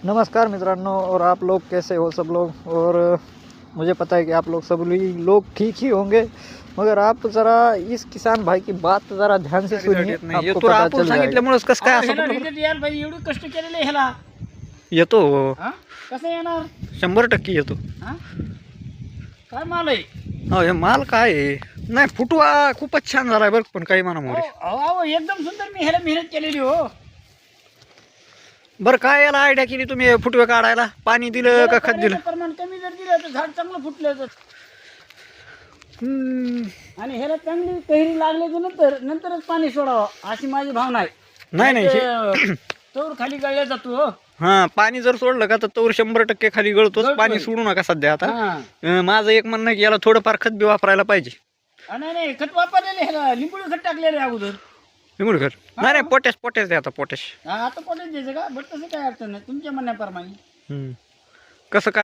नमस्कार मित्रांनो, और आप लोग कैसे हो सब लोग। और मुझे पता है कि आप लोग सभी लोग ठीक ही होंगे, मगर आप जरा इस किसान भाई की बात जरा ध्यान से सुनिए, आपको पता चल जाएगा। सांगितल्यामुळेच कसं काय असं ह्याला कुठलं रिझल्ट यार भाई, एवढे कष्ट केलेले ह्याला येतो हा कसं येणार 100% येतो. हा काय माल आहे? हो हे माल काय आहे? नाही फुटवा खूपच छान झालाय बरं, पण काही म्हणा मोरे. अहो एकदम सुंदर, मी ह्याला मेहनत केलेली हो. बरं काय याला आयडिया केली तुम्ही फुटवे काढायला? पाणी दिलं का खत दिलं? पाण्याचं प्रमाण कमी जर दिलं तर झाड चांगलं फुटलं तर. आणि ह्याला चांगली कैरी लागल्याच्या नंतरच पाणी सोडावं अशी माझी भावना आहे. नाही तोर खाली गळल्या जातो हो. हा पाणी जर सोडलं का तर तोवर 100% खाली गळतोच. गळतोय. पाणी सोडू नका सध्या आता. हा. माझं एक म्हणणं आहे की याला थोडंफार खत बी वापरायला पाहिजे. नाही खत वापरलेले ह्याला लिंबूळ खत टाकलेले अगोदर. निमुळकर नाही पोटॅश द्या आता पोटॅश. आता पोटेच द्यायचं का? बट तसं काय अडचण नाही तुमच्या म्हणण्याप्रमाणे. कसं काय